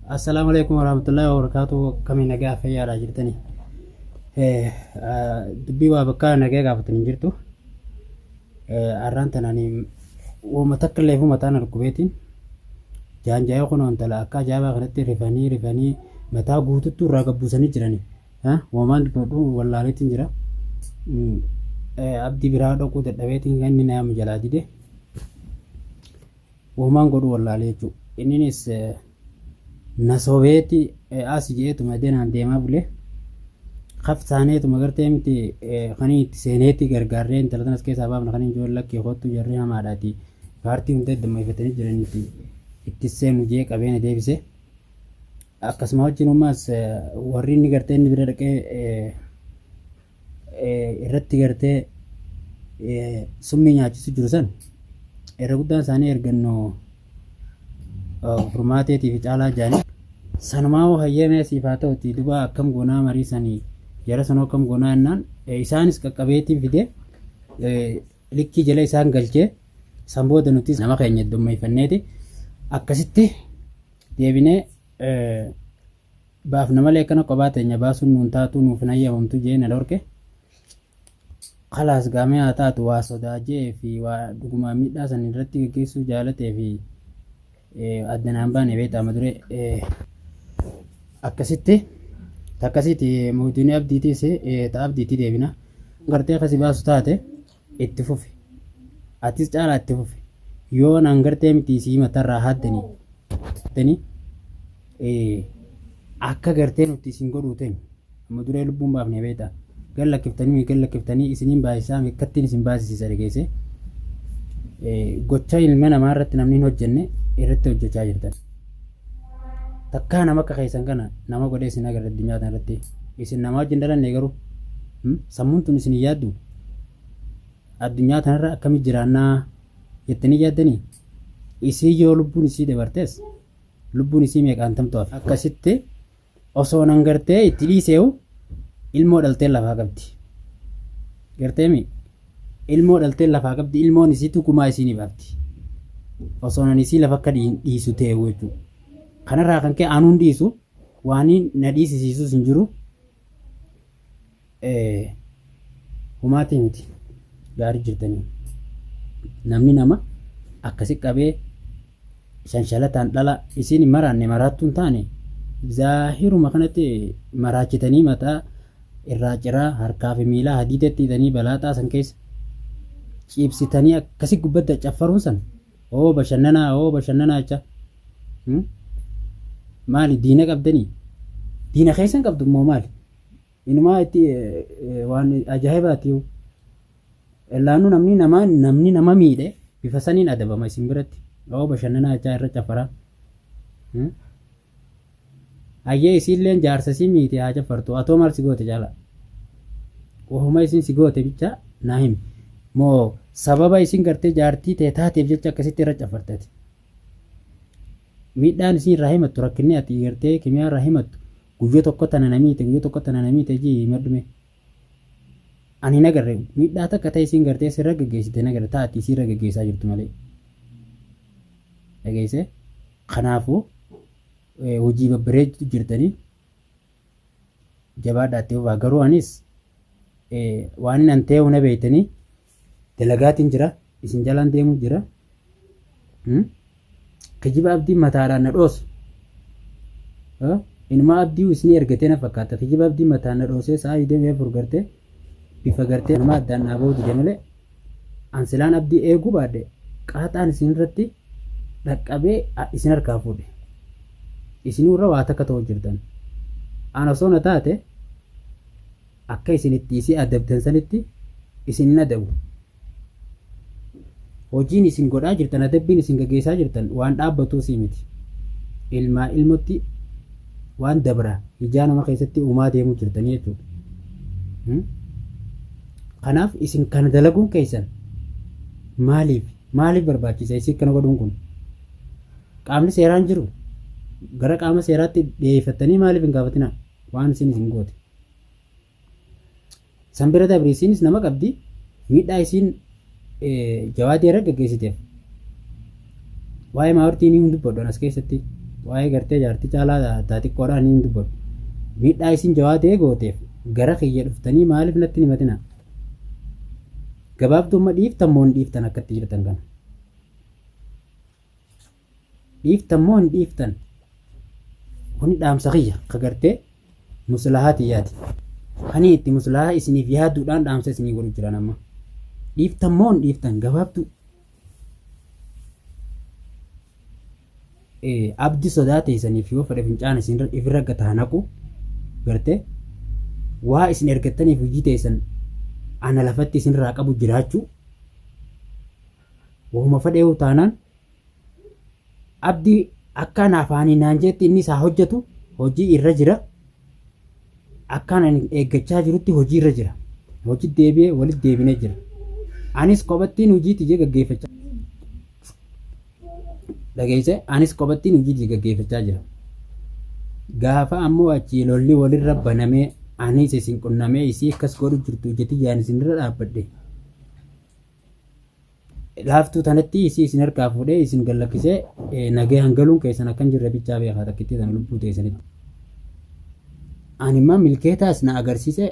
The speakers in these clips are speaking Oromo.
Assalamualaikum warahmatullahi wabarakatuh. Kami nagaa fayyaadhaa jirtanii. Dubbii waa bakka nagaa gaafatanii jirtu. Arraan tanaan uuma takka illee mataan dhukkubeetiin jaanjaa'ee kun wantala akka ajaa'ibaa kanatti rifanii mataa guutuutti irraa gabbuusanii jiranii. Uumaan godhu wallaaleetiin jira. Abdii biraa dhaquu dadhabeetiin inni nama jalaa dide. Uumaan godhu wallaalee jechuudha. Inninis nasobeeti asii jeetuma deemaan deemaa bulee qabsaaneetuma gartee miti kanii itti seeneetti gargaarree intalatan as keessaa baafna kanii ijoollee lakkee kottu jarri hamaadhaati paartii hunda dammayfatanii jiraniiti itti seenu jee qabeenya deebise akkasuma wajjin ummaas warri inni gartee inni bira dhaqee irratti gartee summii nyaachisu jiru san irra guddaan isaanii ergannoo furmaateetii fi caalaa jaanii sanumaa hayyamee siifaa ta'utti duba akkam goonaa marii sanii jara sanoo akkam goonaa jennaan isaanis qaqqabeetiin fidee likkii jala isaan galchee san booda nutis nama keenya dummeeffanneeti akkasitti deebinee baafna malee akkana kophaa teenya baasuun nuun taatu nuuf hin hayyamamtu jee na dhorke khalaas gaamee haa taatu waa sodaajee fi waa dhugumaa miidhaa san irratti gaggeessuu jaalatee fi addanaan baane beekama dure akkasitti mootiin abdiitiis ta'a abdiitii deebina gartee akkasi baasu taate itti fufi atis caalaa itti fufi yoo naan gartee miti sii matarraa haddanii akka gartee nuti isin godhuu ta'e amma duree lubbuun baafnee beektaa gallakkiftanii isiniin baasisaa mikkattiin isin baasisiisa dhageesse gocha ilma namaa irratti namni hin hojjenne irratti hojjechaa jirtan. Takkaa nama akka keessan kana nama godhee isin agarra addunyaa kana irratti isin nama wajjin dhalanne garuu sammuun tun isin yaaddu addunyaa kanarra akkamitti jiraannaa jettanii yaaddanii isii yoo lubbuun isii dabartees lubbuun isii meeqaan tamto'aaf akkasitti osoo nan gartee itti dhiiseewu ilmoo dhaltee lafaa qabdi garteemi ilmoo dhaltee lafaa qabdi ilmoon isii tukumaa isii ni baafti osoo nan isii lafa akka dhiisu ta'ewu jechuudha. Kanarraa kan ka'e anuun dhiisu waan na dhiisisiisus hin jiru humaatii miti gaarii jirtanii namni nama akkasi qabee shanshalataan dhala isiin hin maraanne maraattuu hin taane zaahiruma kanatti maraachitanii mataa irraa ciraa harkaa fi miilaa hadiidetti hidhanii balaaxaa san keessa ciibsitanii akkasi gubbatti caffaruun san bashannanaa jecha maali diina qabdanii diina keessan qabdu immoo maali inumaa itti waan ajaa'ibaati laannu namni nama miidhe bifa saniin adabama isin biratti bashannanaa jechaa irra caffaraa hayyee isiilleen jaarsa si miite haa caffartu atoo maal si goote jaala wahuma isin si goote bicha naa himi moo sababa isin gartee jaartii ta'e taateef jecha akkasitti irra caffarteeti miidhaan isin irraa himattu rakkinni ati gartee kimiyaa irraa himattu guyyoo tokko tana namiite jii maddume ani nagarre miidhaa takka ta'e isin gartee sirra gaggeessite nagarre taati sirra gaggeessaa jirtu malee dhageesse kanaafuu hojii babbareedu jirtanii jabaadhaatti ofaa garuu anis waan nan ta'e huna beeytanii dalagaatiin jira isin jalaan deemu jira kijiba abdii mataadhaan na dhoosu inumaa abdii isin ergatee na fakkaata kijiba abdii mataan na dhoosee saa hidhamee furgartee bifa gartee inumaa addaan dhaabuu dide malee ansilaan abdii eeguu baadhe qaaxaan isin irratti dhaqqabee isin harkaa fuudhe isinuu irra waa takka ta'u jirtan ana osoo na taate akka isin itti isii adabdan sanitti isin hin adabu hojiin isin godhaa jirtan adabbiin isin gaggeessaa jirtan waan dhaabbatuu sii miti ilmaa ilmotti waan dabra ijaa nama keessatti uumaa deemuu jirtanii jechuudha. Kanaaf isin kana dalaguun keessan maaliif barbaachisa isin kana godhuun kun qaamni seeraan jiru gara qaama seeraatti dhiyeeffattanii maaliif hin gaafatina waan isin goote san bira dabri isinis nama qabdi miidhaa isin jawaadii irra gaggeessiteef waa'ee maawurtii ni dubbaddoon as keessatti waa'ee gartee jaartii caalaa xiqqoodhaan hin dubbatu. Miidhaa isin jawaatee gooteef gara kiyya dhuftanii maaliif natti himatina? Gabaabdummaa dhiiftan moo hin dhiiftan akkatti jirtan kana? Dhiiftan moo hin dhiiftan? Kuni dhaamsa kiyya ka gartee muslahaatiyyaati. Kani itti muslahaa isiniif yaaduudhaan dhaamsa isinii godhu jiran amma. Dhiiftan moo hin dhiiftan gabaabdu? Abdi sodaate isaniif yoo fedhe fincaan isin ifirra gataa naqu gartee waa isin ergattaniif hojii teessan ana lafatti isinirraa qabu jiraachuu wahuma fedheewu taanaan abdi akkaan afaanii naan jeetti inni isaa hojjetu hojii irra jira. Akkaan eeggachaa jirutti hojii irra jira. Hojii deebi'ee walitti deebinee jira. Anis kophattiin hojii tijjee gaggeeffachaa dhageesse anis kophattiin hojii tijjee gaggeeffachaa jira. Gaafa ammoo achi lolli walirra banamee anis isin qunnamee isii akkas godhu jirtu jetti jaan isinirra dhaabbadhe. Laaftuu tanatti isii isin harkaa fuudhee isin gallakkisee nagee hangaluun keessan akkan jirre bichaa beekaa takkitti tan lubbuu teessanitti. Animma milkeetaas na agarsiise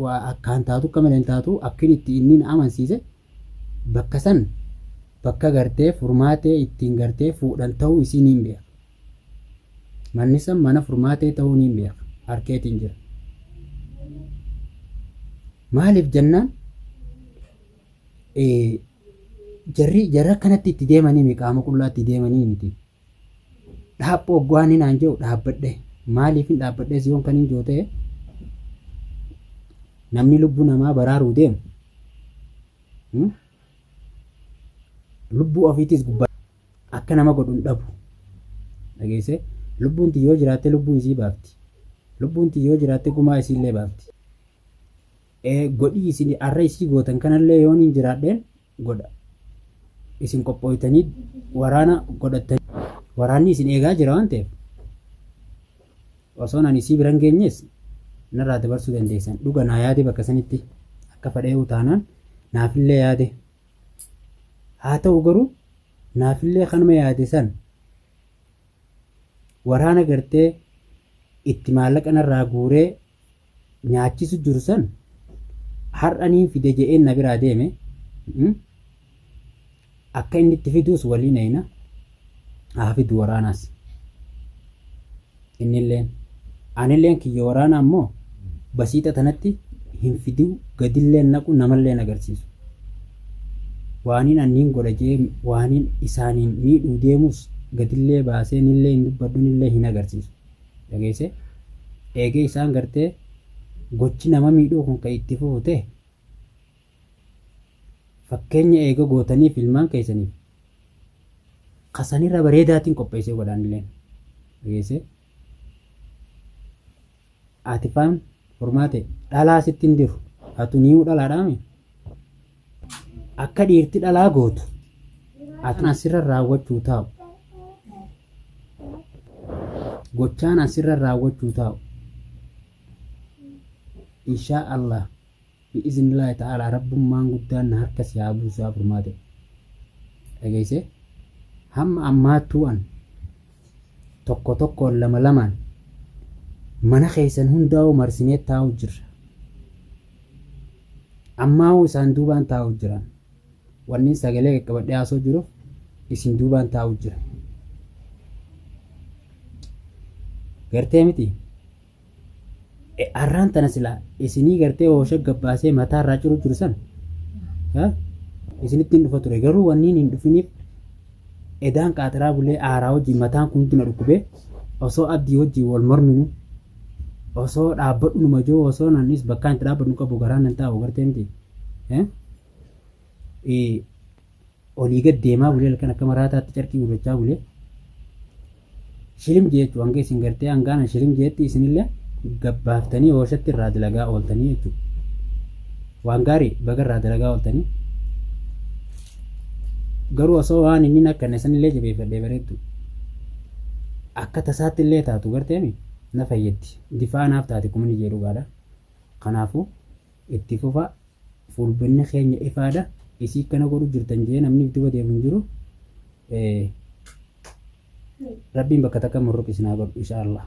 waa akkaan taatu akka malee taatu akkin itti inni na amansiise bakka san bakka gartee furmaatee ittiin gartee fuudhan ta'uu isiin hin beeka. Manni san mana furmaatee ta'uu hin beeka. Harkeetiin jira. Maaliif jennaan jarra kanatti itti deemanii qaama qullaatti deemanii miti. Dhaabboo gwaan naan jedhu dhaabbadhe. Maaliif hin dhaabbadhe siyoon kan hin jootee namni lubbuu namaa baraaruu deemu lubbuu ofiitis gubbaa akka nama godhuun dhabu dhageesse lubbuun yoo jiraatte lubbuun isii baafti. Lubbuun yoo jiraatte gumaa isiillee baafti. Godhii isin arra isii gootan kanallee yoon hin jiraadheen godha. Isin qophooytanii waraana godhatanii waraanni isin eegaa jira waan ta'eef osoo ani isii biran geenyees narraa dabarsuu dandeessan. Dhuga naa yaade bakka sanitti akka fedheewu taanaan naafillee yaade. Haa ta'u garuu naafillee kanuma yaade san waraana gartee itti maallaqa narraa guuree nyaachisu jiru san har'aniin fide je'een na biraa deeme akka inni itti fiduus waliin ayina haa fidu waraanaas. Innilleen anilleen kiyya waraana ammoo basiixa tanatti hin fiduu gadilleen naqu namalleen agarsiisu. Waaniin anniin godha jee waaniin isaaniin miidhuu deemus gadillee baasee nillee hin dubbaddu nillee hin agarsiisu. Dhageesse eegee isaan gartee gochi nama miidhuu kun kan itti fuute fakkeenya eega gootaniif ilmaan keessaniif qasanirra bareedaatiin qopheessee godhaanilleen. Dhageesse ati faan furmaate dhalaa sitti hin diru atu niimu dhalaadhaami akka dhiirti dhalaa gootu ati asirra raawwachuu taa'u gochaan asirra raawwachuu taa'u inshaa Allah bi'iznillaahi ta'ala rabbummaan guddaan na harka si haa buusaa furmaate. Dhageesse hamma ammaattuu an tokko tokkoon lama lamaan mana keessan hundaa'u marsinee taa'u jirra. Ammaa'u isaan duubaan taa'u jiran wanni sagalee qaqqabadhee haasoo jiruuf isin duubaan taa'u jira. Gartee miti arraan tana silaa isinii gartee oosha gabbaasee mataa irraa ciru jiru san isinitti hin dhufa ture garuu wanni hin dhufiniif edaan qaaxiraa bulee aaraa wajjin mataan kun na dhukkubee osoo abdii wajjin wal morminu osoo dhaabbadhu numa joo osoo naannis bakka itti dhaabbadhu qabu garaan nan taa'u gartee miti olii gad deemaa bulee halkan akka maraataatti carqii gurrachaa bulee shilim jechuun hanga isin gartee hangaana shilim jeetti isinillee gabbaaftanii ooshatti irraa dalagaa ooltanii jechuudha. Waan gaarii baga irraa dalagaa ooltanii garuu osoo waan inni akka sanillee jabeeffadhee bareeddu akka tasaatti illee taatu garteemi na fayyaddi difaanaaf taate kuma ni jedhu gaadha. Kanaafuu itti fufa fuulbinni keenya ifaadha isii kana godhu jirtan jee namni duba deemu hin jiru rabbiin bakka takka murruq isin haa godhu insha Allah.